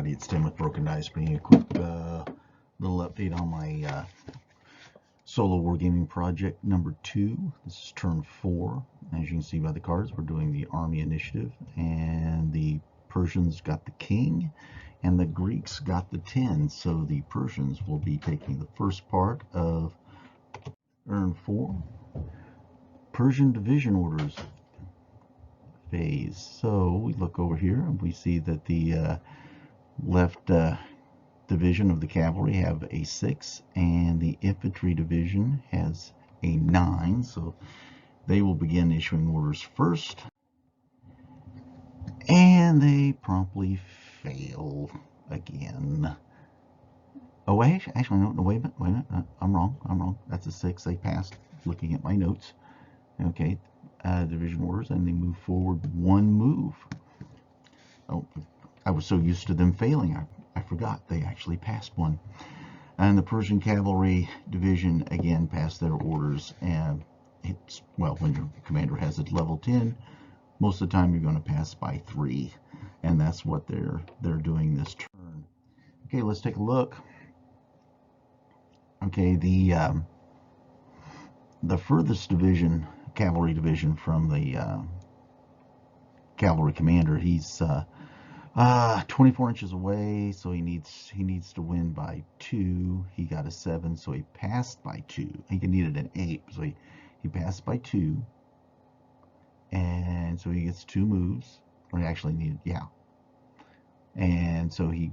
everybody. It's Tim with Broken Dice, bringing a quick little update on my solo Wargaming Project number 2. This is turn 4. As you can see by the cards, we're doing the Army Initiative, and the Persians got the King, and the Greeks got the 10. So the Persians will be taking the first part of turn 4. Persian division orders phase. So we look over here and we see that the left division of the cavalry have a 6 and the infantry division has a 9. So they will begin issuing orders first, and they promptly fail again. Oh wait, actually no, wait a minute, I'm wrong. That's a 6. They passed, looking at my notes. Okay, division orders, and they move forward 1 move. Oh, I was so used to them failing, I forgot they actually passed 1. And the Persian cavalry division again passed their orders, and it's, well, when your commander has it level 10, most of the time you're going to pass by 3, and that's what they're doing this turn. Okay, let's take a look. Okay, the furthest division, cavalry division, from the cavalry commander, he's 24 inches away, so he needs to win by 2. He got a 7, so he passed by 2. He needed an 8, so he passed by 2, and so he gets 2 moves, or he actually needed, yeah. And so he,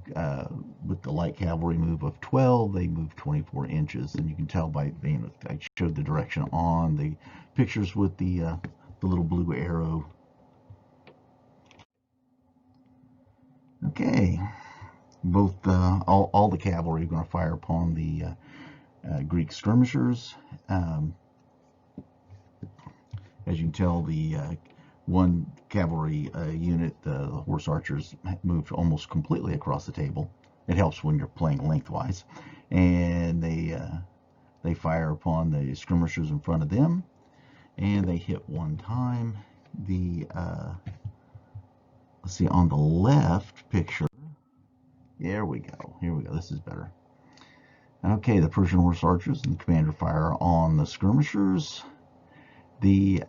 with the light cavalry move of 12, they move 24 inches, and you can tell by, you know, I showed the direction on the pictures with the little blue arrow. Okay, both all the cavalry are going to fire upon the Greek skirmishers. As you can tell, the one cavalry unit, the horse archers, moved almost completely across the table. It helps when you're playing lengthwise, and they fire upon the skirmishers in front of them, and they hit 1 time. The let's see, on the left picture, here we go, this is better. Okay, the Persian horse archers and the commander fire on the skirmishers. The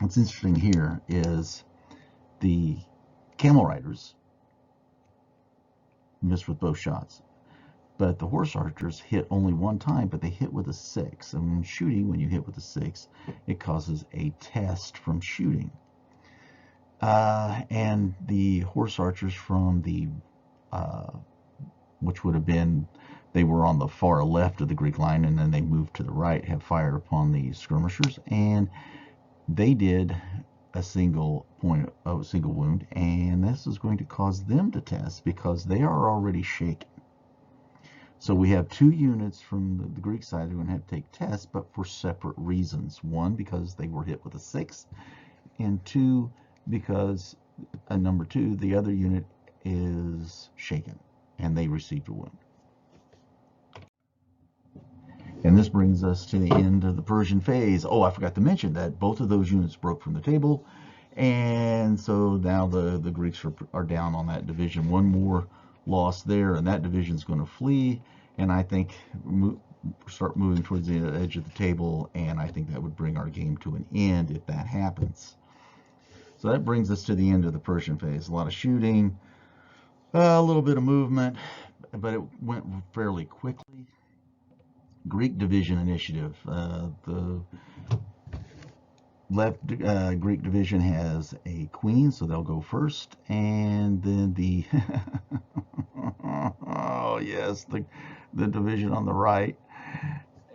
what's interesting here is the camel riders missed with both shots, but the horse archers hit only 1 time, but they hit with a 6. And when shooting, when you hit with a 6, it causes a test from shooting. And the horse archers from the which would have been, they were on the far left of the Greek line, and then they moved to the right, have fired upon the skirmishers, and they did a single wound, and this is going to cause them to test because they are already shaken. So we have 2 units from the Greek side who are going to have to take tests, but for separate reasons. 1, because they were hit with a 6, and 2, because number 2, the other unit is shaken and they received a wound. And this brings us to the end of the Persian phase. Oh, I forgot to mention that both of those units broke from the table, and so now the Greeks are down on that division. 1 more loss there, and that division is going to flee, and I think start moving towards the edge of the table, and I think that would bring our game to an end if that happens. So that brings us to the end of the Persian phase. A lot of shooting, a little bit of movement, but it went fairly quickly. Greek division initiative. The left Greek division has a queen, so they'll go first, and then the oh yes, the division on the right,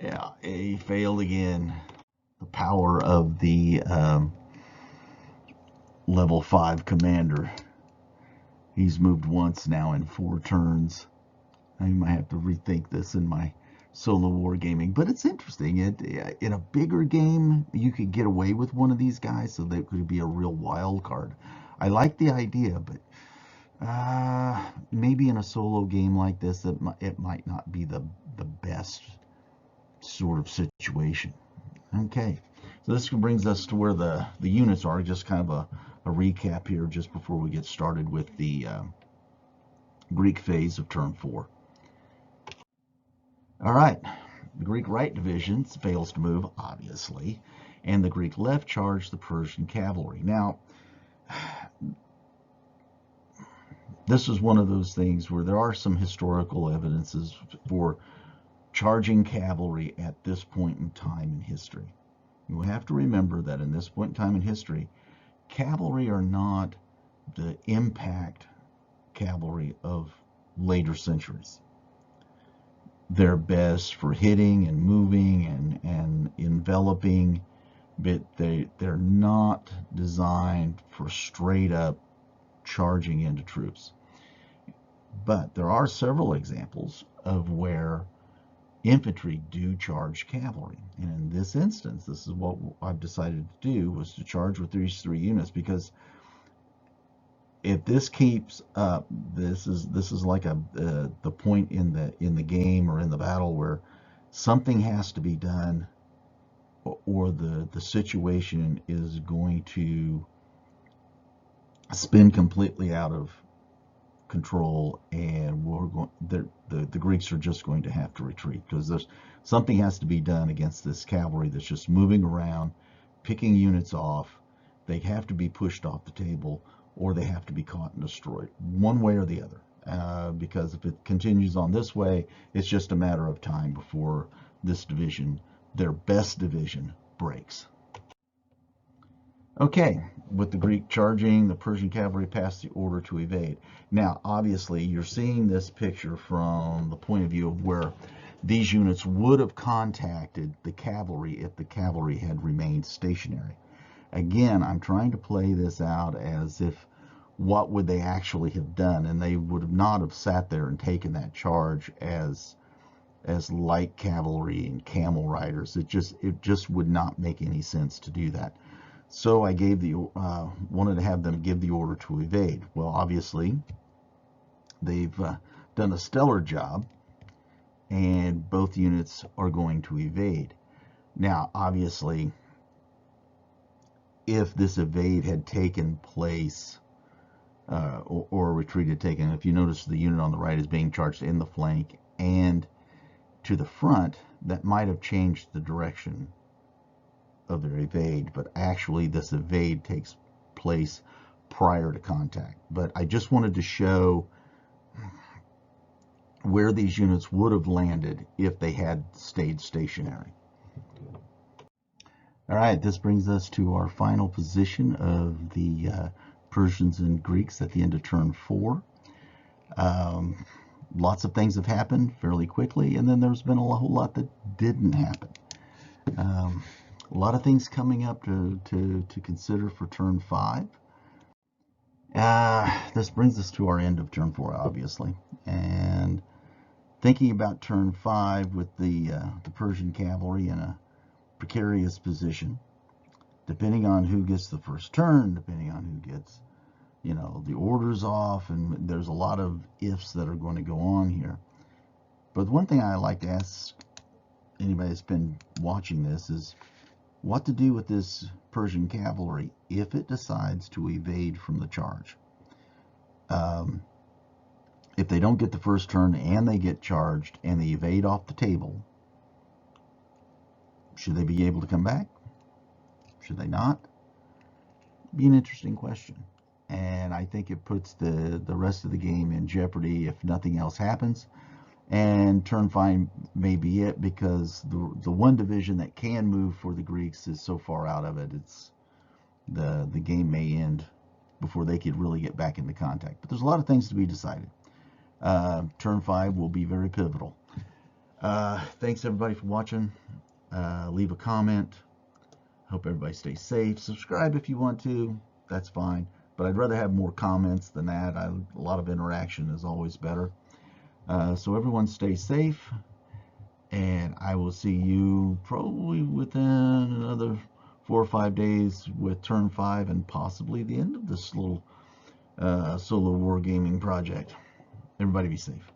yeah, failed again. The power of the level 5 commander. He's moved once now in 4 turns. I might have to rethink this in my solo wargaming, but it's interesting. In a bigger game, you could get away with one of these guys, so that could be a real wild card. I like the idea, but maybe in a solo game like this, it might not be the best sort of situation. Okay, so this brings us to where the units are, just kind of a recap here just before we get started with the Greek phase of turn 4. All right, the Greek right division fails to move, obviously, and the Greek left charged the Persian cavalry. Now, this is one of those things where there are some historical evidences for charging cavalry at this point in time in history. You have to remember that in this point in time in history, cavalry are not the impact cavalry of later centuries. They're best for hitting and moving and enveloping, but they're not designed for straight up charging into troops. But there are several examples of where infantry do charge cavalry. And in this instance, this is what I've decided to do, was to charge with these 3 units, because if this keeps up, this is like the point in the game or in the battle where something has to be done, or the situation is going to spin completely out of control, and the Greeks are just going to have to retreat, because something has to be done against this cavalry that's just moving around, picking units off. They have to be pushed off the table, or they have to be caught and destroyed, one way or the other, because if it continues on this way, it's just a matter of time before this division, their best division, breaks. Okay, with the Greek charging, the Persian cavalry passed the order to evade. Now, obviously, you're seeing this picture from the point of view of where these units would have contacted the cavalry if the cavalry had remained stationary. Again, I'm trying to play this out as if what would they actually have done, and they would have not have sat there and taken that charge as light cavalry and camel riders. It just would not make any sense to do that. So I gave wanted to have them give the order to evade. Well, obviously, they've done a stellar job, and both units are going to evade. Now, obviously, if this evade had taken place, or a retreat had taken, if you notice the unit on the right is being charged in the flank and to the front, that might have changed the direction of their evade, but actually this evade takes place prior to contact. But I just wanted to show where these units would have landed if they had stayed stationary. All right, this brings us to our final position of the Persians and Greeks at the end of turn 4. Lots of things have happened fairly quickly, and then there's been a whole lot that didn't happen. A lot of things coming up to consider for turn 5. This brings us to our end of turn 4, obviously, and thinking about turn 5 with the Persian cavalry in a precarious position, depending on who gets the first turn, depending on who gets, the orders off, and there's a lot of ifs that are going to go on here. But one thing I like to ask anybody that's been watching this is what to do with this Persian cavalry if it decides to evade from the charge. If they don't get the first turn and they get charged and they evade off the table, should they be able to come back? Should they not? Be an interesting question. And I think it puts the rest of the game in jeopardy if nothing else happens. And turn 5 may be it, because the one division that can move for the Greeks is so far out of it. It's the game may end before they could really get back into contact. But there's a lot of things to be decided. Turn 5 will be very pivotal. Thanks everybody for watching. Leave a comment. Hope everybody stays safe. Subscribe if you want to. That's fine. But I'd rather have more comments than that. A lot of interaction is always better. So everyone stay safe, and I will see you probably within another 4 or 5 days with turn 5 and possibly the end of this little solo wargaming project. Everybody be safe.